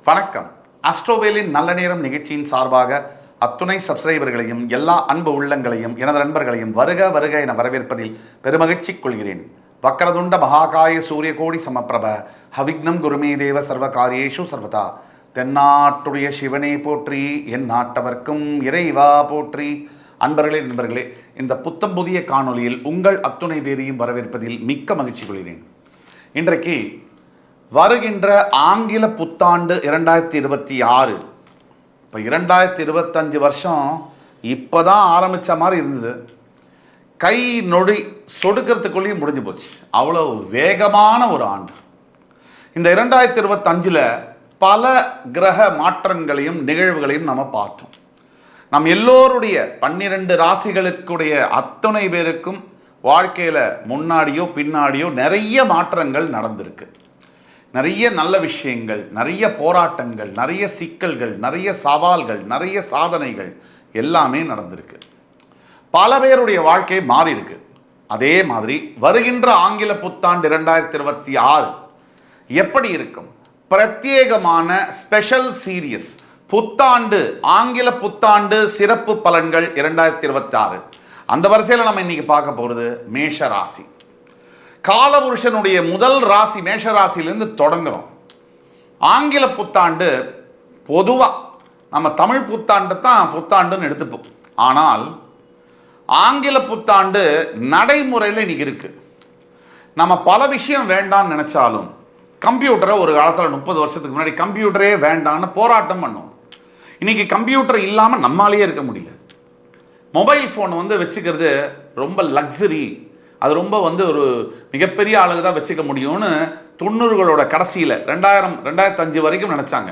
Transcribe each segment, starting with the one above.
வணக்கம். அஸ்ட்ரோவேலின் நல்ல நேரம் நிகழ்ச்சியின் சார்பாக அத்துணை சப்ஸ்கிரைபர்களையும் எல்லா அன்பு உள்ளங்களையும் எனது நண்பர்களையும் வருக வருக என வரவேற்பதில் பெருமகிழ்ச்சி கொள்கிறேன். வக்கரதுண்ட மகாகாய சூரியகோடி சமப்பிரப ஹவிக்னம் குருமே தேவ சர்வ காரியேஷு சர்வதா. தென்னாட்டுடைய சிவனே போற்றி, என் நாட்டவர்க்கும் இறைவா போற்றி. அன்பர்களே நண்பர்களே, இந்த புத்தம் புதிய காணொலியில் உங்கள் அத்துணை பேரையும் வரவேற்பதில் மிக்க மகிழ்ச்சி கொள்கிறேன். இன்றைக்கு வருகின்ற ஆங்கில புத்தாண்டு 2026. இப்போ 2025 வருஷம் இப்போ தான் ஆரம்பித்த மாதிரி இருந்தது. கை நொடி சொடுக்கிறதுக்குள்ளேயும் முடிஞ்சு போச்சு. அவ்வளோ வேகமான ஒரு ஆண்டு. இந்த 2025 பல கிரக மாற்றங்களையும் நிகழ்வுகளையும் நம்ம பார்த்தோம். நம் எல்லோருடைய 12 ராசிகளுக்குடைய அத்தனை பேருக்கும் வாழ்க்கையில் முன்னாடியோ பின்னாடியோ நிறைய மாற்றங்கள் நடந்திருக்கு. நிறைய நல்ல விஷயங்கள், நிறைய போராட்டங்கள், நிறைய சிக்கல்கள், நிறைய சவால்கள், நிறைய சாதனைகள் எல்லாமே நடந்திருக்கு. பல பேருடைய வாழ்க்கை மாறி இருக்கு. அதே மாதிரி வருகின்ற ஆங்கில புத்தாண்டு 2026 எப்படி இருக்கும்? பிரத்யேகமான ஸ்பெஷல் சீரியஸ் புத்தாண்டு, ஆங்கில புத்தாண்டு சிறப்பு பலன்கள் 2026. அந்த வரிசையில் நம்ம இன்னைக்கு பார்க்க போகிறது மேஷ ராசி. காலபுருஷனுடைய முதல் ராசி மேஷ ராசியிலிருந்து தொடங்குறோம். ஆங்கில புத்தாண்டு பொதுவாக நம்ம தமிழ் புத்தாண்டு தான் புத்தாண்டுன்னு எடுத்துப்போம். ஆனால் ஆங்கில புத்தாண்டு நடைமுறையில் இன்னைக்கு இருக்கு. நம்ம பல விஷயம் வேண்டாம்னு நினைச்சாலும் கம்ப்யூட்டரை ஒரு காலத்தில் 30 வருஷத்துக்கு முன்னாடி கம்ப்யூட்டரே வேண்டான்னு போராட்டம் பண்ணோம். இன்னைக்கு கம்ப்யூட்டர் இல்லாமல் நம்மளாலேயே இருக்க முடியல. மொபைல் ஃபோன் வச்சுக்கிறது ரொம்ப லக்ஸரி, அது ரொம்ப ஒரு மிகப்பெரிய ஆளுங்க தான் வச்சுக்க முடியும்னு 90களோட கடைசியில் 2005 வரைக்கும் நினச்சாங்க.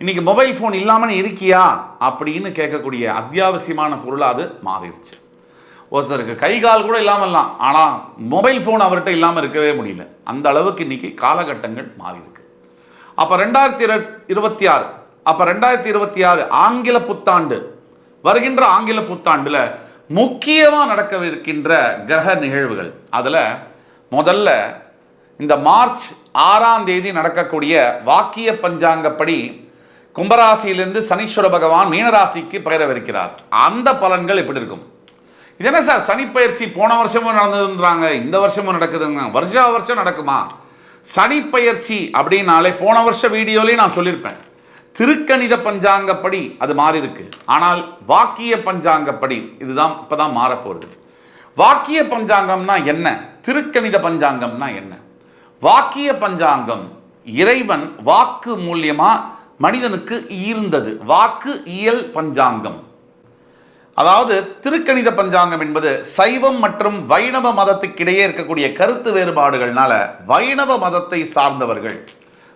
இன்னைக்கு மொபைல் ஃபோன் இல்லாமல் இருக்கியா அப்படின்னு கேட்கக்கூடிய அத்தியாவசியமான பொருளாக அது மாறிடுச்சு. ஒருத்தருக்கு கை கால் கூட இல்லாமல்லாம், ஆனால் மொபைல் ஃபோன் அவர்கிட்ட இல்லாமல் இருக்கவே முடியல. அந்த அளவுக்கு இன்னைக்கு காலகட்டங்கள் மாறி இருக்கு. அப்போ 2026 ஆங்கில புத்தாண்டு, வருகின்ற ஆங்கில புத்தாண்டுல முக்கியமாக நடக்கவிருக்கின்ற கிரக நிகழ்வுகள். அதில் முதல்ல இந்த மார்ச் 6ஆம் தேதி நடக்கக்கூடிய வாக்கிய பஞ்சாங்கப்படி கும்பராசியிலிருந்து சனீஸ்வர பகவான் மீனராசிக்கு பெயரவிருக்கிறார். அந்த பலன்கள் எப்படி இருக்கும்? இது என்ன சார், சனிப்பெயர்ச்சி போன வருஷமும் நடந்ததுன்றாங்க, இந்த வருஷமும் நடக்குதுங்க, வருஷம் நடக்குமா? சனிப்பெயர்ச்சி அப்படின்னாலே போன வருஷ வீடியோலையும் நான் சொல்லியிருப்பேன், திருக்கணித பஞ்சாங்கப்படி அது மாறி இருக்கு. ஆனால் வாக்கிய பஞ்சாங்கப்படி இதுதான் இப்பதான் மாறப்போகுது. வாக்கிய பஞ்சாங்கம்னா என்ன, திருக்கணித பஞ்சாங்கம்னா என்ன? வாக்கிய பஞ்சாங்கம் இறைவன் வாக்கு மூலியமா மனிதனுக்கு ஈர்ந்தது, வாக்கு இயல் பஞ்சாங்கம். அதாவது திருக்கணித பஞ்சாங்கம் என்பது சைவம் மற்றும் வைணவ மதத்துக்கிடையே இருக்கக்கூடிய கருத்து வேறுபாடுகள்னால வைணவ மதத்தை சார்ந்தவர்கள்,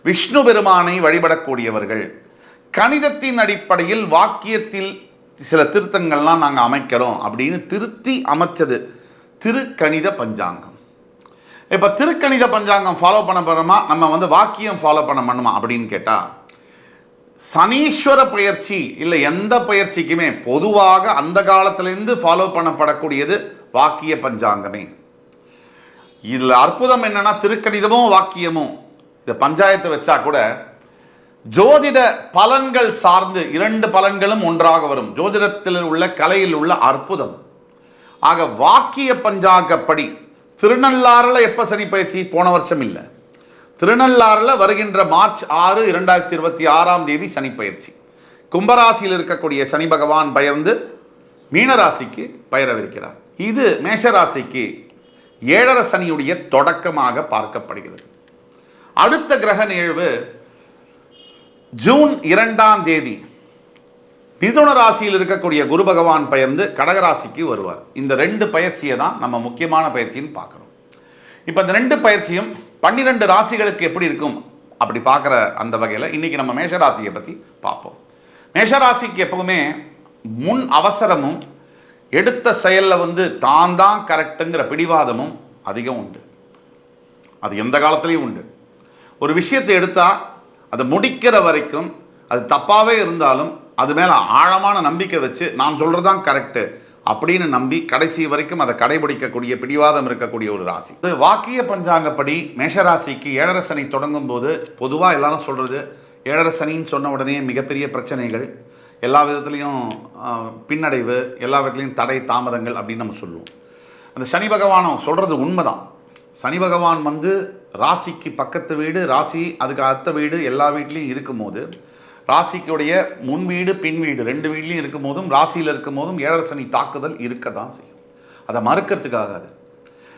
விஷ்ணு பெருமானை வழிபடக்கூடியவர்கள், கணிதத்தின் அடிப்படையில் வாக்கியத்தில் சில திருத்தங்கள்லாம் நாங்கள் அமைக்கிறோம் அப்படின்னு திருத்தி அமைச்சது திருக்கணித பஞ்சாங்கம். இப்போ திருக்கணித பஞ்சாங்கம் ஃபாலோ பண்ண போகிறோமா, நம்ம வாக்கியம் ஃபாலோ பண்ணணுமா அப்படின்னு கேட்டால், சனீஸ்வர பயிற்சி இல்லை எந்த பயிற்சிக்குமே பொதுவாக அந்த காலத்திலிருந்து ஃபாலோ பண்ணப்படக்கூடியது வாக்கிய பஞ்சாங்கமே. இதில் அற்புதம் என்னன்னா, திருக்கணிதமும் வாக்கியமும் இந்த பஞ்சாயத்தை வச்சா கூட ஜோதிட பலன்கள் சார்ந்து 2 பலன்களும் ஒன்றாக வரும். ஜோதிடத்தில் உள்ள கலையில் உள்ள அற்புதம். ஆக வாக்கிய பஞ்சாங்கப்படி திருநள்ளாறுல எப்ப சனி பயிற்சி? போன வருஷம் இல்லை, திருநள்ளாறுல வருகின்ற மார்ச் 6, 2026ஆம் தேதி சனி பயிற்சி. கும்பராசியில் இருக்கக்கூடிய சனி பகவான் பெயர்ந்து மீனராசிக்கு பெயரவிருக்கிறார். இது மேஷராசிக்கு 7.5 சனியுடைய தொடக்கமாக பார்க்கப்படுகிறது. அடுத்த கிரக நிகழ்வு ஜூன் 2ஆம் தேதி மிதுன ராசியில் இருக்கக்கூடிய குரு பகவான் பெயர்ந்து கடகராசிக்கு வருவார். இந்த 2 பயிற்சியை தான் நம்ம முக்கியமான பயிற்சின்னு பார்க்கணும். இப்போ இந்த 2 பயிற்சியும் 12 ராசிகளுக்கு எப்படி இருக்கும் அப்படி பார்க்குற அந்த வகையில் இன்னைக்கு நம்ம மேஷராசியை பற்றி பார்ப்போம். மேஷராசிக்கு எப்பவுமே முன் அவசரமும் எடுத்த செயலில் தான் கரெக்டுங்கிற பிடிவாதமும் அதிகம் உண்டு. அது எந்த காலத்திலையும் உண்டு. ஒரு விஷயத்தை எடுத்தால் அதை முடிக்கிற வரைக்கும் அது தப்பாகவே இருந்தாலும் அது மேலே ஆழமான நம்பிக்கை வச்சு நான் சொல்கிறது தான் கரெக்டு அப்படின்னு நம்பி கடைசி வரைக்கும் அதை கடைபிடிக்கக்கூடிய பிடிவாதம் இருக்கக்கூடிய ஒரு ராசி. வாக்கிய பஞ்சாங்கப்படி மேஷராசிக்கு 7.5 சனி தொடங்கும் போது பொதுவாக எல்லாரும் சொல்கிறது ஏழரை சனின்னு சொன்ன உடனே மிகப்பெரிய பிரச்சனைகள், எல்லா விதத்துலேயும் பின்னடைவு, எல்லா விதத்துலேயும் தடை தாமதங்கள் அப்படின்னு நம்ம சொல்லுவோம். அந்த சனி பகவானும் சொல்கிறது உண்மைதான். சனி பகவான் வந்து ராசிக்கு பக்கத்து வீடு, ராசி அதுக்கு அடுத்த வீடு, எல்லா வீட்லேயும் இருக்கும்போது, ராசிக்குடைய முன் வீடு பின் வீடு 2 வீட்லேயும் இருக்கும் போதும், ராசியில் இருக்கும் போதும் ஏழரை சனி தாக்குதல் இருக்க தான் செய்யும். அதை மறுக்கிறதுக்காகாது.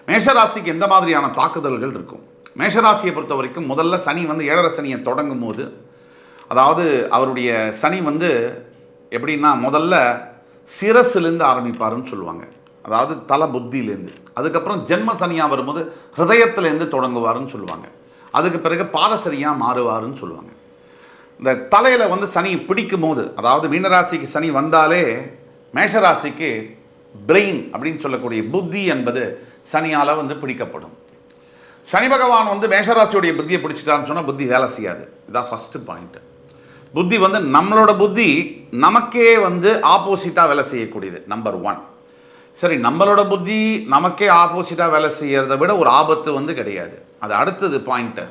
மேஷராசிக்கு எந்த மாதிரியான தாக்குதல்கள் இருக்கும்? மேஷராசியை பொறுத்த வரைக்கும் முதல்ல சனி வந்து ஏழரை சனியை தொடங்கும் போது, அதாவது அவருடைய சனி வந்து எப்படின்னா முதல்ல சிரசுலேருந்து ஆரம்பிப்பாருன்னு சொல்லுவாங்க. அதாவது தலை புத்தியிலேருந்து. அதுக்கப்புறம் ஜென்ம சனியாக வரும்போது ஹிருதயத்திலேருந்து தொடங்குவாருன்னு சொல்லுவாங்க. அதுக்கு பிறகு பாத சனியாக மாறுவாருன்னு சொல்லுவாங்க. இந்த தலையில் வந்து சனி பிடிக்கும் போது, அதாவது மீனராசிக்கு சனி வந்தாலே மேஷராசிக்கு பிரெயின் அப்படின்னு சொல்லக்கூடிய புத்தி என்பது சனியால் வந்து பிடிக்கப்படும். சனி பகவான் வந்து மேஷராசியுடைய புத்தியை பிடிச்சிட்டான்னு சொன்னால் புத்தி வேலை செய்யாது. இதுதான் ஃபஸ்ட்டு பாயிண்ட்டு. புத்தி வந்து நம்மளோட புத்தி நமக்கே வந்து ஆப்போசிட்டாக வேலை செய்யக்கூடியது, நம்பர் 1. சரி, நம்மளோட புத்தி நமக்கே ஆப்போசிட்டாக வேலை செய்யறதை விட ஒரு ஆபத்து வந்து கிடையாது. அது அடுத்தது பாயிண்ட்டு.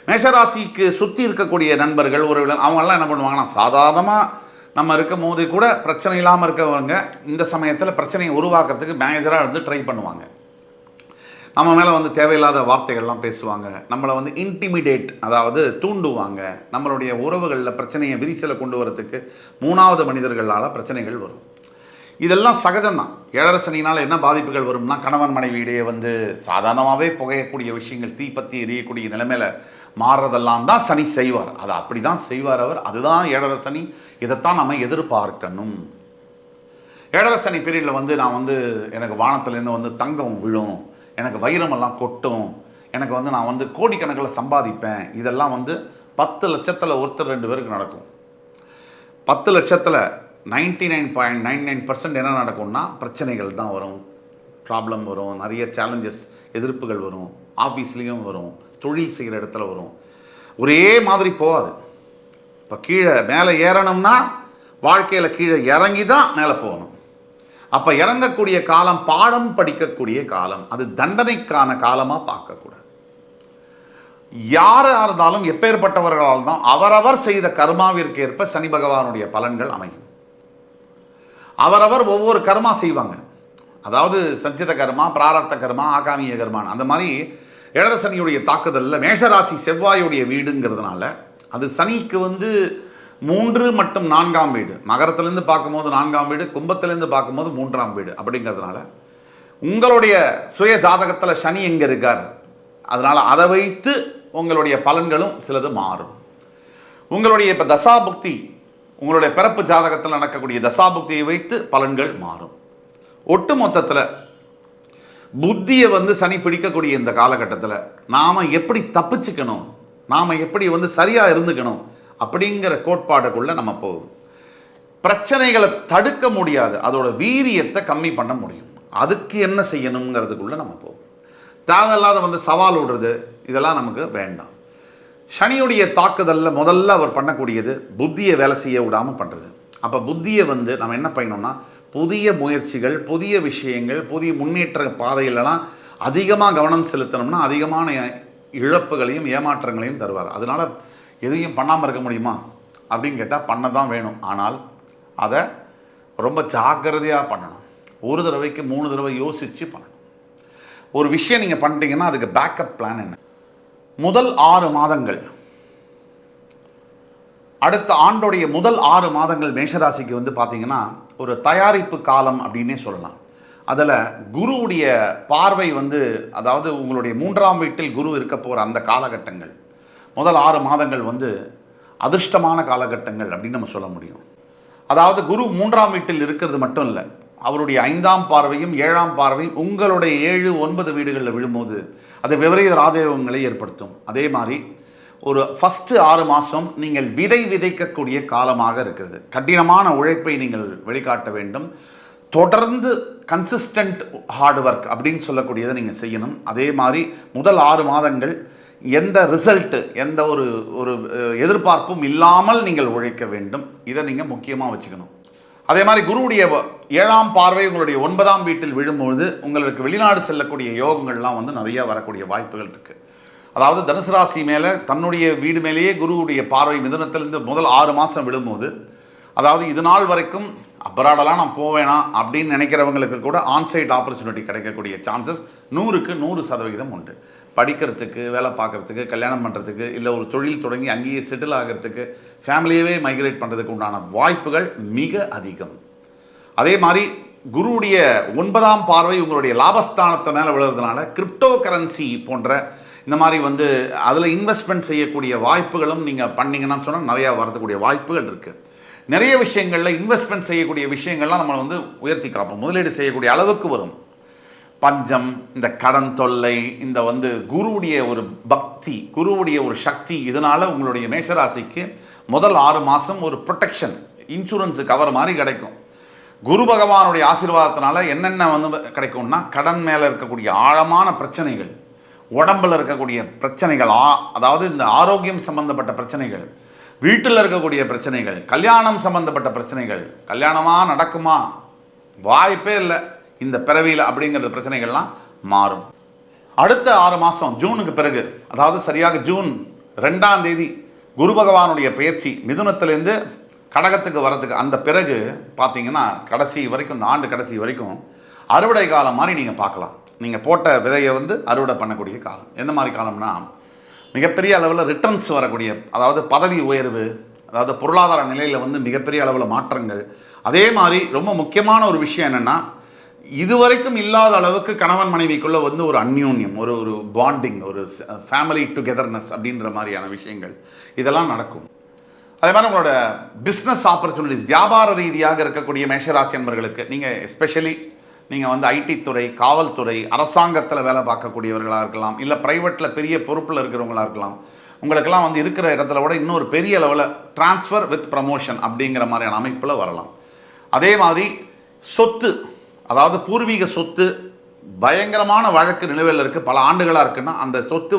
மேஷராசிக்கு சுற்றி இருக்கக்கூடிய நண்பர்கள், அவங்கெல்லாம் என்ன பண்ணுவாங்கன்னா, சாதாரணமாக நம்ம இருக்கும் போது கூட பிரச்சனை இல்லாமல் இருக்கவங்க இந்த சமயத்தில் பிரச்சனையை உருவாக்குறதுக்கு மேனேஜராக இருந்து ட்ரை பண்ணுவாங்க. நம்ம மேலே வந்து தேவையில்லாத வார்த்தைகள்லாம் பேசுவாங்க, நம்மளை வந்து இன்டிமிடேட், அதாவது தூண்டுவாங்க. நம்மளுடைய உறவுகளில் பிரச்சனையை விரிசலை கொண்டு வரத்துக்கு 3வது மனிதர்களால் பிரச்சனைகள் வரும். இதெல்லாம் சகஜம்தான். ஏழரை சனினால் என்ன பாதிப்புகள் வரும்னா, கணவன் மனைவியிடையே வந்து சாதாரணமாகவே புகையக்கூடிய விஷயங்கள், தீப்பற்றி எரியக்கூடிய நிலைமையில் மாறுறதெல்லாம் தான் சனி செய்வார். அதை அப்படி தான் செய்வார் அவர். அதுதான் ஏழரை சனி. இதைத்தான் நம்ம எதிர்பார்க்கணும். ஏழரை சனி பீரியடில் வந்து நான் வந்து எனக்கு வானத்துலேருந்து வந்து தங்கம் விழும், எனக்கு வைரமெல்லாம் கொட்டும், எனக்கு வந்து நான் வந்து கோடிக்கணக்கில் சம்பாதிப்பேன், இதெல்லாம் வந்து 10 லட்சத்தில் ஒருத்தர் 2 பேருக்கு நடக்கும். 10 லட்சத்தில் 99.99% என்ன நடக்கும்னா பிரச்சனைகள் தான் வரும், ப்ராப்ளம் வரும், நிறைய சேலஞ்சஸ், எதிர்ப்புகள் வரும், ஆஃபீஸ்லேயும் வரும், தொழில் செய்கிற இடத்துல வரும். ஒரே மாதிரி போகாது. இப்போ கீழே மேலே ஏறணும்னா வாழ்க்கையில் கீழே இறங்கி தான் மேலே போகணும். அப்போ இறங்கக்கூடிய காலம் பாடம் படிக்கக்கூடிய காலம், அது தண்டனைக்கான காலமாக பார்க்கக்கூடாது. யாராக இருந்தாலும் எப்பேற்பட்டவர்களால் தான் அவரவர் செய்த கர்மாவிற்கு ஏற்ப சனி பகவானுடைய பலன்கள் அமையும். அவரவர் ஒவ்வொரு கர்மா செய்வாங்க. அதாவது சஞ்சித கர்மா, பிராரப்த கர்மா, ஆகாமிய கர்மான். அந்த மாதிரி ஏழரை சனியுடைய தாக்குதலில் மேஷராசி செவ்வாயுடைய வீடுங்கிறதுனால அது சனிக்கு வந்து 3 மற்றும் 4ஆம் வீடு. மகரத்திலேருந்து பார்க்கும்போது 4ஆம் வீடு, கும்பத்திலேருந்து பார்க்கும்போது 3ஆம் வீடு. அப்படிங்கிறதுனால உங்களுடைய சுய ஜாதகத்தில் சனி எங்கே இருக்கார், அதனால் அதை வைத்து உங்களுடைய பலன்களும் சிலது மாறும். உங்களுடைய இப்போ தசாபுக்தி, உங்களுடைய பிறப்பு ஜாதகத்தில் நடக்கக்கூடிய தசாபுக்தியை வைத்து பலன்கள் மாறும். ஒட்டு மொத்தத்தில் புத்தியை வந்து சனி பிடிக்கக்கூடிய இந்த காலகட்டத்தில் நாம் எப்படி தப்பிச்சுக்கணும், நாம் எப்படி வந்து சரியாக இருந்துக்கணும் அப்படிங்கிற கோட்பாடுக்குள்ளே நம்ம போகும். பிரச்சனைகளை தடுக்க முடியாது, அதோட வீரியத்தை கம்மி பண்ண முடியும். அதுக்கு என்ன செய்யணுங்கிறதுக்குள்ளே நம்ம போகும். தேவையில்லாத வந்து சவால் விடுறது இதெல்லாம் நமக்கு வேண்டாம். சனியுடைய தாக்குதலில் முதல்ல அவர் பண்ணக்கூடியது புத்தியை வேலை செய்ய விடாமல் பண்ணுறது. அப்போ புத்தியை வந்து நம்ம என்ன பண்ணணும்னா, புதிய முயற்சிகள், புதிய விஷயங்கள், புதிய முன்னேற்ற பாதையிலலாம் அதிகமாக கவனம் செலுத்தணும்னா அதிகமான இழப்புகளையும் ஏமாற்றங்களையும் தருவார். அதனால் எதையும் பண்ணாமல் இருக்க முடியுமா அப்படின்னு கேட்டால் பண்ண தான் வேணும். ஆனால் அதை ரொம்ப ஜாக்கிரதையாக பண்ணணும். ஒரு தடவைக்கு 3 தடவை யோசித்து பண்ணணும். ஒரு விஷயம் நீங்கள் பண்ணிட்டீங்கன்னா அதுக்கு பேக்கப் பிளான் என்ன? முதல் 6 மாதங்கள், அடுத்த ஆண்டோடைய முதல் 6 மாதங்கள் மேஷராசிக்கு வந்து பார்த்தீங்கன்னா ஒரு தயாரிப்பு காலம் அப்படின்னே சொல்லலாம். அதில் குருவுடைய பார்வை வந்து, அதாவது உங்களுடைய 3ஆம் வீட்டில் குரு இருக்க போகிற அந்த காலகட்டங்கள், முதல் 6 மாதங்கள் வந்து அதிர்ஷ்டமான காலகட்டங்கள் அப்படின்னு நம்ம சொல்ல முடியும். அதாவது குரு 3ஆம் வீட்டில் இருக்கிறது மட்டும் இல்லை, அவருடைய 5ஆம் பார்வையும் 7ஆம் பார்வையும் உங்களுடைய 7, 9 வீடுகளில் விழும்போது அது விபரீத ராஜயோகங்களை ஏற்படுத்தும். அதே மாதிரி ஒரு ஃபஸ்ட்டு 6 மாதம் நீங்கள் விதைக்கக்கூடிய காலமாக இருக்கிறது. கடினமான உழைப்பை நீங்கள் வெளிக்காட்ட வேண்டும். தொடர்ந்து கன்சிஸ்டன்ட் ஹார்ட் ஒர்க் அப்படின்னு சொல்லக்கூடியதை நீங்கள் செய்யணும். அதே மாதிரி முதல் 6 மாதங்கள் எந்த ரிசல்ட்டு, எந்த ஒரு எதிர்பார்ப்பும் இல்லாமல் நீங்கள் உழைக்க வேண்டும். இதை நீங்கள் முக்கியமாக வச்சுக்கணும். அதே மாதிரி குருவுடைய 7ஆம் பார்வை உங்களுடைய 9ஆம் வீட்டில் விழும்பொழுது உங்களுக்கு வெளிநாடு செல்லக்கூடிய யோகங்கள்லாம் வந்து நிறைய வரக்கூடிய வாய்ப்புகள் இருக்குது. அதாவது தனுசு ராசி மேலே தன்னுடைய வீடு மேலேயே குருவுடைய பார்வை மிதுனத்திலிருந்து முதல் 6 மாதம் விடும்போது, அதாவது இது நாள் வரைக்கும் அப்ராடெல்லாம் நான் போவேனா அப்படின்னு நினைக்கிறவங்களுக்கு கூட ஆன்சைட் ஆப்பர்ச்சுனிட்டி கிடைக்கக்கூடிய சான்சஸ் 100க்கு 100% உண்டு. படிக்கிறதுக்கு, வேலை பார்க்குறதுக்கு, கல்யாணம் பண்ணுறதுக்கு, இல்லை ஒரு தொழில் தொடங்கி அங்கேயே செட்டில் ஆகிறதுக்கு, ஃபேமிலியவே மைக்ரேட் பண்ணுறதுக்கு உண்டான வாய்ப்புகள் மிக அதிகம். அதே மாதிரி குருவுடைய 9ஆம் பார்வை உங்களுடைய லாபஸ்தானத்தை மேலே விழுறதுனால கிரிப்டோ கரன்சி போன்ற இந்த மாதிரி அதில் இன்வெஸ்ட்மெண்ட் செய்யக்கூடிய வாய்ப்புகளும் நீங்கள் பண்ணிங்கன்னா சொன்னால் நிறையா வரக்கூடிய வாய்ப்புகள் இருக்குது. நிறைய விஷயங்களில் இன்வெஸ்ட்மெண்ட் செய்யக்கூடிய விஷயங்கள்லாம் நம்ம உயர்த்தி காப்போம், முதலீடு செய்யக்கூடிய அளவுக்கு வரும். பஞ்சம், இந்த கடன் தொல்லை, இந்த குருவுடைய ஒரு பக்தி, குருவுடைய ஒரு சக்தி, இதனால் உங்களுடைய மேஷராசிக்கு முதல் 6 மாதம் ஒரு ப்ரொடெக்ஷன், இன்சூரன்ஸு கவர் மாதிரி கிடைக்கும். குரு பகவானுடைய ஆசீர்வாதத்தினால என்னென்ன கிடைக்கும்னா, கடன் மேலே இருக்கக்கூடிய ஆழமான பிரச்சனைகள், உடம்பில் இருக்கக்கூடிய பிரச்சனைகள், அதாவது இந்த ஆரோக்கியம் சம்பந்தப்பட்ட பிரச்சனைகள், வீட்டில் இருக்கக்கூடிய பிரச்சனைகள், கல்யாணம் சம்பந்தப்பட்ட பிரச்சனைகள், கல்யாணமாக நடக்குமா, வாய்ப்பே இல்லை இந்த பிறவியில் அப்படிங்கிற பிரச்சனைகள்லாம் மாறும். அடுத்த 6 மாதம் ஜூனுக்கு பிறகு, அதாவது சரியாக ஜூன் 2ஆம் தேதி குரு பகவானுடைய பயிற்சி மிதுனத்திலேருந்து கடகத்துக்கு வரதுக்கு அந்த பிறகு பார்த்தீங்கன்னா கடைசி வரைக்கும், இந்த ஆண்டு கடைசி வரைக்கும் அறுவடை காலம் மாதிரி நீங்கள் பார்க்கலாம். நீங்கள் போட்ட விதையை அறுவடை பண்ணக்கூடிய காலம். எந்த மாதிரி காலம்னா, மிகப்பெரிய அளவில் ரிட்டர்ன்ஸ் வரக்கூடிய, அதாவது பதவி உயர்வு, அதாவது பொருளாதார நிலையில் மிகப்பெரிய அளவில் மாற்றங்கள். அதே மாதிரி ரொம்ப முக்கியமான ஒரு விஷயம் என்னென்னா, இதுவரைக்கும் இல்லாத அளவுக்கு கணவன் மனைவிக்குள்ளே ஒரு அந்யோன்யம், ஒரு பாண்டிங், ஒரு ஃபேமிலி டுகெதர்னஸ் அப்படின்ற மாதிரியான விஷயங்கள் இதெல்லாம் நடக்கும். அதே மாதிரி உங்களோட பிஸ்னஸ் ஆப்பர்ச்சுனிட்டிஸ், வியாபார ரீதியாக இருக்கக்கூடிய மேஷராசி என்பவர்களுக்கு, நீங்கள் எஸ்பெஷலி நீங்கள் ஐடி துறை, காவல்துறை, அரசாங்கத்தில் வேலை பார்க்கக்கூடியவர்களாக இருக்கலாம், இல்லை ப்ரைவேட்டில் பெரிய பொறுப்பில் இருக்கிறவங்களாக இருக்கலாம், உங்களுக்கெல்லாம் இருக்கிற இடத்துல விட இன்னொரு பெரிய லெவலில் ட்ரான்ஸ்ஃபர் வித் ப்ரமோஷன் அப்படிங்கிற மாதிரியான அமைப்பில் வரலாம். அதே மாதிரி சொத்து, அதாவது பூர்வீக சொத்து பயங்கரமான வழக்கு நிலுவையில் இருக்குது, பல ஆண்டுகளாக இருக்குன்னா அந்த சொத்து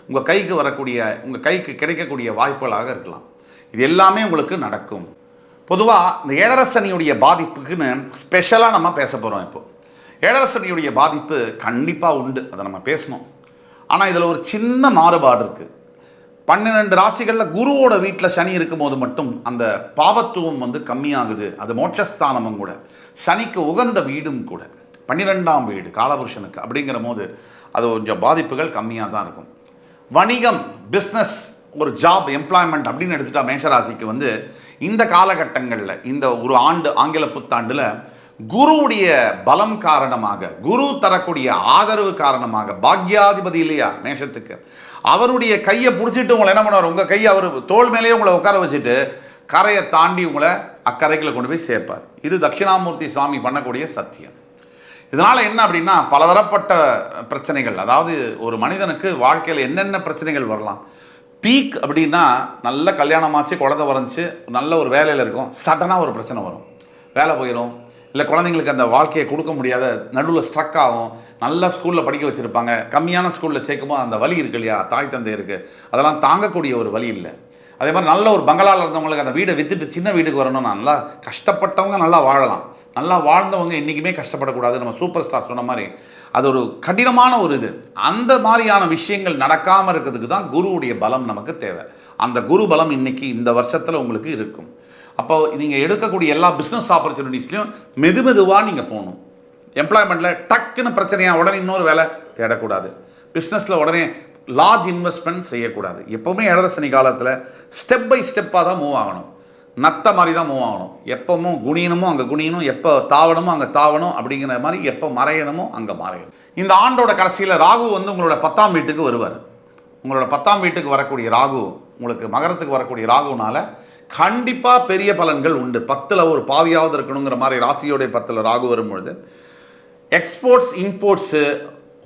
உங்கள் கைக்கு வரக்கூடிய, உங்கள் கைக்கு கிடைக்கக்கூடிய வாய்ப்புகளாக இருக்கலாம். இது எல்லாமே உங்களுக்கு நடக்கும். பொதுவாக இந்த ஏழரசனியுடைய பாதிப்புக்குன்னு ஸ்பெஷலாக நம்ம பேச போகிறோம். இப்போது ஏழரசனியுடைய பாதிப்பு கண்டிப்பாக உண்டு, அதை நம்ம பேசணும். ஆனால் இதில் ஒரு சின்ன மாறுபாடு இருக்குது. 12 ராசிகளில் குருவோட வீட்டில் சனி இருக்கும்போது மட்டும் அந்த பாவத்துவம் கம்மியாகுது. அது மோட்சஸ்தானமும் கூட, சனிக்கு உகந்த வீடும் கூட, 12ஆம் வீடு காலபுருஷனுக்கு. அப்படிங்கிற போது அது கொஞ்சம் பாதிப்புகள் கம்மியாக தான் இருக்கும். வணிகம், பிஸ்னஸ், ஒரு ஜாப், எம்ப்ளாய்மெண்ட் அப்படின்னு எடுத்துட்டா மேஷராசிக்கு இந்த காலகட்டங்களில், இந்த ஒரு ஆண்டு ஆங்கில புத்தாண்டில் குருவுடைய பலம் காரணமாக, குரு தரக்கூடிய ஆதரவு காரணமாக, பாக்யாதிபதி இல்லையா மேஷத்துக்கு, அவருடைய கையை பிடிச்சிட்டு உங்களை என்ன பண்ணுவார், உங்கள் கையை அவர் தோள் மேலேயே உங்களை உட்கார வச்சுட்டு கரையை தாண்டி உங்களை அக்கறைகளை கொண்டு போய் சேர்ப்பார். இது தட்சிணாமூர்த்தி சுவாமி பண்ணக்கூடிய சத்தியம். இதனால் என்ன அப்படின்னா, பலதரப்பட்ட பிரச்சனைகள், அதாவது ஒரு மனிதனுக்கு வாழ்க்கையில் என்னென்ன பிரச்சனைகள் வரலாம். பீக் அப்படின்னா, நல்ல கல்யாணமாச்சு, குழந்தை வரைஞ்சி, நல்ல ஒரு வேலையில் இருக்கும், சடனாக ஒரு பிரச்சனை வரும், வேலை போயிடும், இல்லை குழந்தைங்களுக்கு அந்த வாழ்க்கையை கொடுக்க முடியாத நடுவில் ஸ்ட்ரக் ஆகும். நல்ல ஸ்கூலில் படிக்க வச்சுருப்பாங்க, கம்மியான ஸ்கூலில் சேர்க்கும்போது அந்த வலி இருக்கு இல்லையா, தாய் தந்தை இருக்குது, அதெல்லாம் தாங்கக்கூடிய ஒரு வழி இல்லை. அதே மாதிரி நல்ல ஒரு பங்களாவில் இருந்தவங்களுக்கு அந்த வீடை விற்றுட்டு சின்ன வீட்டுக்கு வரணும்னா, நல்லா கஷ்டப்பட்டவங்க நல்லா வாழலாம், நல்லா வாழ்ந்தவங்க என்றைக்குமே கஷ்டப்படக்கூடாது. நம்ம சூப்பர் ஸ்டார் சொன்ன மாதிரி அது ஒரு கடினமான ஒரு இது. அந்த மாதிரியான விஷயங்கள் நடக்காமல் இருக்கிறதுக்கு தான் குருவுடைய பலம் நமக்கு தேவை. அந்த குரு பலம் இன்னைக்கு இந்த வருஷத்தில் உங்களுக்கு இருக்கும். அப்போ நீங்கள் எடுக்கக்கூடிய எல்லா பிஸ்னஸ் ஆப்பர்ச்சுனிட்டிஸ்லையும் மெதுவாக நீங்கள் போகணும். எம்ப்ளாய்மெண்ட்டில் டக்குன்னு பிரச்சனையாக உடனே இன்னொரு வேலை தேடக்கூடாது. பிஸ்னஸில் உடனே லார்ஜ் இன்வெஸ்ட்மெண்ட் செய்யக்கூடாது. எப்போவுமே ஏழரசனி காலத்தில் ஸ்டெப் பை ஸ்டெப்பாக தான் மூவ் ஆகணும், நத்த மாதிரி தான் மூவ் ஆகணும். எப்பவும் குனியணுமோ அங்கே குனியணும், எப்போ தாவணுமோ அங்கே தாவணும், அப்படிங்கிற மாதிரி எப்போ மறையணுமோ அங்கே மறையணும். இந்த ஆண்டோட கடைசியில் ராகு உங்களோட 10ஆம் வீட்டுக்கு வருவார். உங்களோட 10ஆம் வீட்டுக்கு வரக்கூடிய ராகு, உங்களுக்கு மகரத்துக்கு வரக்கூடிய ராகுனால கண்டிப்பாக பெரிய பலன்கள் உண்டு. 10ல் ஒரு பாவியாவது இருக்கணுங்கிற மாதிரி ராசியோடைய 10ல் ராகு வரும்பொழுது எக்ஸ்போர்ட்ஸ், இம்போர்ட்ஸு,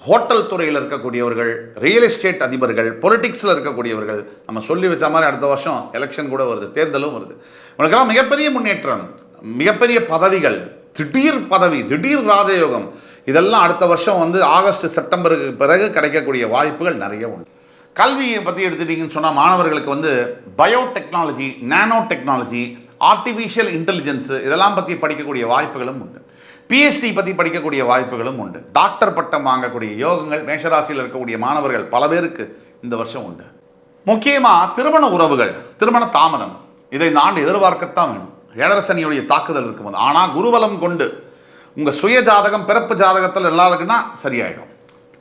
ஹோட்டல் துறையில் இருக்கக்கூடியவர்கள், ரியல் எஸ்டேட் அதிபர்கள், பொலிட்டிக்ஸில் இருக்கக்கூடியவர்கள், நம்ம சொல்லி வச்ச மாதிரி அடுத்த வருஷம் எலெக்ஷன் கூட வருது, தேர்தலும் வருது, உங்களுக்கெல்லாம் மிகப்பெரிய முன்னேற்றம், மிகப்பெரிய பதவிகள், திடீர் பதவி, திடீர் ராஜயோகம், இதெல்லாம் அடுத்த வருஷம் ஆகஸ்ட் செப்டம்பருக்கு பிறகு கிடைக்கக்கூடிய வாய்ப்புகள் நிறைய உண்டு. கல்வியை பற்றி எடுத்துட்டிங்கன்னு சொன்னால் மாணவர்களுக்கு biotechnology, nano technology, artificial intelligence இதெல்லாம் பற்றி படிக்கக்கூடிய வாய்ப்புகளும் உண்டு. பிஹெச்டி பற்றி படிக்கக்கூடிய வாய்ப்புகளும் உண்டு. டாக்டர் பட்டம் வாங்கக்கூடிய யோகங்கள் மேஷராசியில் இருக்கக்கூடிய மாணவர்கள் பல பேருக்கு இந்த வருஷம் உண்டு. முக்கியமாக திருமண உறவுகள், திருமண தாமதம், இதை இந்த ஆண்டு எதிர்பார்க்கத்தான் வேணும். ஏழரை சனியுடைய தாக்குதல் இருக்கும்போது. ஆனால் குருபலம் கொண்டு உங்கள் சுய ஜாதகம், பிறப்பு ஜாதகத்தில் நல்லா இருக்குன்னா சரியாயிடும்.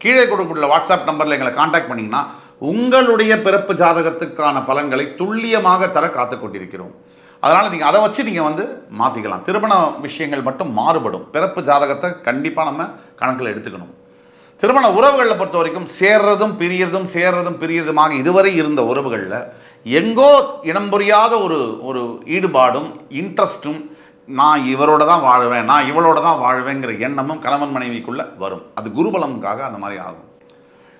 கீழே கொடுக்கக்கூடிய வாட்ஸ்அப் நம்பரில் எங்களை காண்டாக்ட் பண்ணிங்கன்னா உங்களுடைய பிறப்பு ஜாதகத்துக்கான பலன்களை துல்லியமாக தர காத்து கொண்டிருக்கிறோம். அதனால் நீங்கள் அதை வச்சு நீங்கள் வந்து மாற்றிக்கலாம். திருமண விஷயங்கள் மட்டும் மாறுபடும். பிறப்பு ஜாதகத்தை கண்டிப்பாக நம்ம கணக்கில் எடுத்துக்கணும். திருமண உறவுகளை பொறுத்த வரைக்கும் சேர்றதும் பிரியறதுமாக இதுவரை இருந்த உறவுகளில் எங்கோ இனம் புரியாத ஒரு ஈடுபாடும் இன்ட்ரெஸ்ட்டும், நான் இவரோட தான் வாழ்வேன், நான் இவளோட தான் வாழ்வேங்கிற எண்ணமும் கணவன் மனைவிக்குள்ளே வரும். அது குருபலமுக்காக அந்த மாதிரி ஆகும்.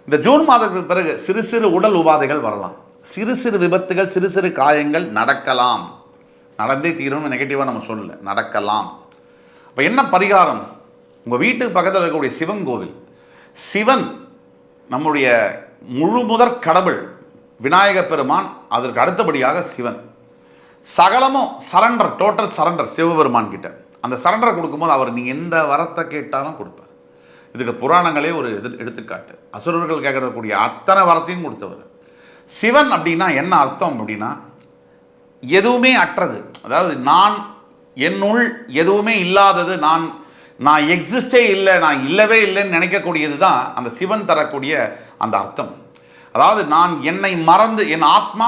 இந்த ஜூன் மாதத்துக்கு பிறகு சிறு சிறு உடல் உபாதைகள் வரலாம். சிறு சிறு விபத்துகள், சிறு சிறு காயங்கள் நடக்கலாம். நடந்தே தீரும்னு நெகட்டிவாக நம்ம சொல்லலை, நடக்கலாம். அப்போ என்ன பரிகாரம்? உங்கள் வீட்டுக்கு பக்கத்தில் இருக்கக்கூடிய சிவன் கோவில், சிவன் நம்முடைய முழு முதற் கடவுள் விநாயக பெருமான், அதற்கு அடுத்தபடியாக சிவன். சகலமும் சரண்டர், டோட்டல் சரண்டர் சிவபெருமான் கிட்ட. அந்த சரண்டரை கொடுக்கும்போது அவர் நீங்கள் எந்த வரத்தை கேட்டாலும் கொடுப்பார். இதுக்கு புராணங்களே ஒரு எடுத்துக்காட்டு. அசுரர்கள் கேட்கக்கூடிய அத்தனை வரத்தையும் கொடுத்தவர். சிவன் அப்படின்னா என்ன அர்த்தம் அப்படின்னா, எதுவுமே அற்றது. அதாவது நான், என்னுள் எதுவுமே இல்லாதது, நான் எக்ஸிஸ்டே இல்லை, நான் இல்லவே இல்லைன்னு நினைக்கக்கூடியது தான் அந்த சிவன் தரக்கூடிய அந்த அர்த்தம். அதாவது நான் என்னை மறந்து, என் ஆத்மா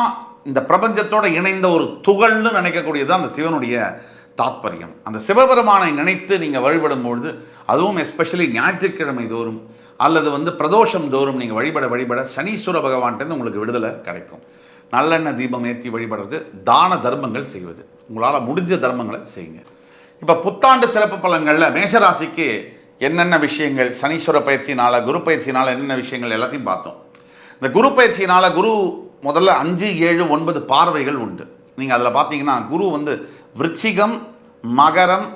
இந்த பிரபஞ்சத்தோடு இணைந்த ஒரு துகள்னு நினைக்கக்கூடியது தான் அந்த சிவனுடைய தாத்பரியம். அந்த சிவபெருமானை நினைத்து நீங்கள் வழிபடும் பொழுது, அதுவும் எஸ்பெஷலி ஞாயிற்றுக்கிழமை தோறும் அல்லது வந்து பிரதோஷம் தோறும் நீங்கள் வழிபட சனீஸ்வர பகவான்கிட்ட உங்களுக்கு விடுதலை கிடைக்கும். நல்லெண்ணெய் தீபம் ஏற்றி வழிபடுறது, தான தர்மங்கள் செய்வது, உங்களால் முடிஞ்ச தர்மங்களை செய்யுங்க. இப்போ புத்தாண்டு சிறப்பு பலன்களில் மேஷராசிக்கு என்னென்ன விஷயங்கள், சனீஸ்வர பயிற்சினால், குரு பயிற்சினால் என்னென்ன விஷயங்கள் எல்லாத்தையும் பார்த்தோம். இந்த குரு பயிற்சியினால் குரு முதல்ல 5, 7, 9 பார்வைகள் உண்டு. நீங்கள் அதில் பார்த்தீங்கன்னா குரு வந்து விருச்சிகம், மகரம்,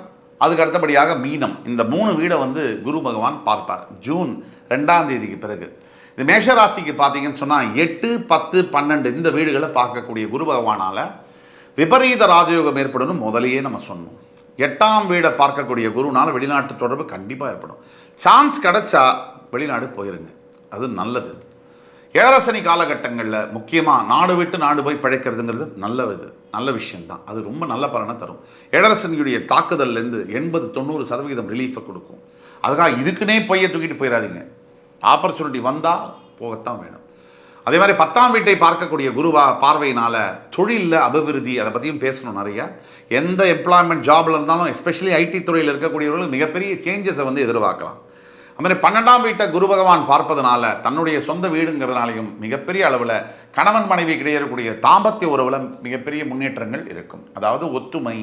அதுக்கு அடுத்தபடியாக மீனம், இந்த 3 வீடை வந்து குரு பகவான் பார்ப்பார் ஜூன் 2ஆம் தேதிக்கு பிறகு. இந்த மேஷராசிக்கு பார்த்தீங்கன்னு சொன்னால் 8, 10, 12 இந்த வீடுகளை பார்க்கக்கூடிய குரு பகவானால் விபரீத ராஜயோகம் ஏற்படும் முதலையே நம்ம சொன்னோம். 8ஆம் வீடை பார்க்கக்கூடிய குருனால் வெளிநாட்டு தொடர்பு கண்டிப்பாக ஏற்படும். சான்ஸ் கிடைச்சா வெளிநாடு போயிருங்க, அது நல்லது. ஏழரை சனி காலகட்டங்களில் முக்கியமாக நாடு விட்டு நாடு போய் பிழைக்கிறதுங்கிறது நல்ல விஷயம்தான். அது ரொம்ப நல்ல பலனை தரும். ஏழரை சனியுடைய தாக்குதல்லேருந்து 80-90% ரிலீஃபை கொடுக்கும். அதுக்காக இதுக்குன்னே போய் தூக்கிட்டு போயிடாதீங்க. ஆப்பர்ச்சுனிட்டி வந்தால் போகத்தான் வேணும். அதே மாதிரி 10ஆம் வீட்டை பார்க்கக்கூடிய குரு பார்வையினால் தொழிலில் அபிவிருத்தி, அதை பற்றியும் பேசணும் நிறையா. எந்த எம்ப்ளாய்மெண்ட் ஜாபில் இருந்தாலும் எஸ்பெஷலி ஐடி துறையில் இருக்கக்கூடியவர்கள் மிகப்பெரிய சேஞ்சஸை வந்து எதிர்பார்க்கலாம். அதுமாதிரி 12ஆம் வீட்டை குரு பகவான் பார்ப்பதனால தன்னுடைய சொந்த வீடுங்கிறதுனாலையும் மிகப்பெரிய அளவில் கணவன் மனைவி கிடையக்கூடிய தாம்பத்திய உறவில் மிகப்பெரிய முன்னேற்றங்கள் இருக்கும். அதாவது ஒத்துமை,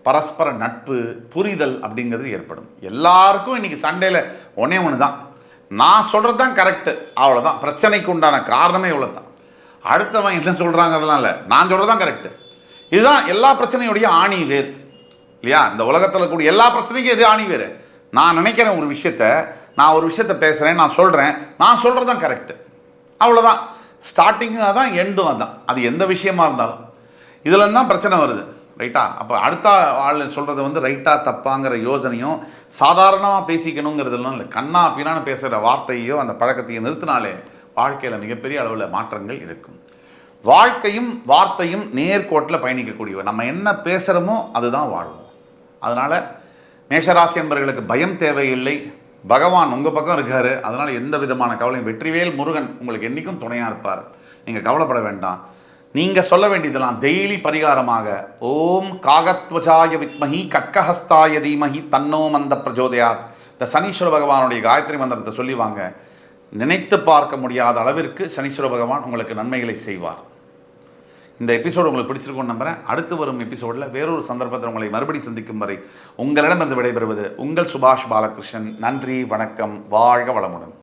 பரஸ்பர நட்பு, புரிதல் அப்படிங்கிறது ஏற்படும். எல்லாருக்கும் இன்றைக்கி சண்டேல ஒன்று தான், நான் சொல்கிறது தான் கரெக்டு, அவ்வளோதான். பிரச்சனைக்கு உண்டான காரணமே இவ்வளோ தான். அடுத்தவன் என்ன சொல்கிறாங்க அதெல்லாம் இல்லை, நான் சொல்கிறது தான் கரெக்டு. இதுதான் எல்லா பிரச்சனையுடைய ஆணி வேர் இல்லையா? இந்த உலகத்தில் கூடிய எல்லா பிரச்சனைக்கும் எது ஆணி வேறு? நான் நினைக்கிறேன் ஒரு விஷயத்தை, நான் ஒரு விஷயத்தை பேசுகிறேன், நான் சொல்கிறது தான் கரெக்டு, அவ்வளோதான். ஸ்டார்டிங்கும் அதான், எண்டும் அதான். அது எந்த விஷயமா இருந்தாலும் இதில் தான் பிரச்சனை வருது, ரைட்டா? அப்போ அடுத்த ஆள் சொல்கிறது வந்து ரைட்டா தப்பாங்கிற யோசனையும் சாதாரணமாக பேசிக்கணுங்கிறதுலாம் இல்லை. கண்ணா பின்னான்னு பேசுகிற வார்த்தையோ அந்த பழக்கத்தையும் நிறுத்தினாலே வாழ்க்கையில் மிகப்பெரிய அளவில் மாற்றங்கள் இருக்கும். வாழ்க்கையும் வார்த்தையும் நேர்கோட்டில் பயணிக்கக்கூடியவை. நம்ம என்ன பேசுகிறோமோ அதுதான் வாழ்வோம். அதனால் மேஷராசி என்பவர்களுக்கு பயம் தேவையில்லை. பகவான் உங்கள் பக்கம் இருக்கார். அதனால் எந்த விதமான கவலையும், வெற்றிவேல் முருகன் உங்களுக்கு என்றைக்கும் துணையாக இருப்பார். நீங்கள் கவலைப்பட வேண்டாம். நீங்கள் சொல்ல வேண்டியதெல்லாம் டெய்லி பரிகாரமாக ஓம் காகத்வஜாய வித்மஹி கட்கஹஸ்தாய தீமஹி தன்னோ மந்த பிரஜோதயாத், இந்த சனீஸ்வர பகவானுடைய காயத்ரி மந்திரத்தை சொல்லி வாங்க. நினைத்து பார்க்க முடியாத அளவிற்கு சனீஸ்வர பகவான் உங்களுக்கு நன்மைகளை செய்வார். இந்த எபிசோடு உங்களுக்கு பிடிச்சிருக்கும்னு நம்புகிறேன். அடுத்து வரும் எபிசோடில் வேறொரு சந்தர்ப்பத்தில் உங்களை மறுபடி சந்திக்கும் வரை உங்களிடமிருந்து விடைபெறுவது உங்கள் சுபாஷ் பாலகிருஷ்ணன். நன்றி, வணக்கம், வாழ்க வளமுடன்.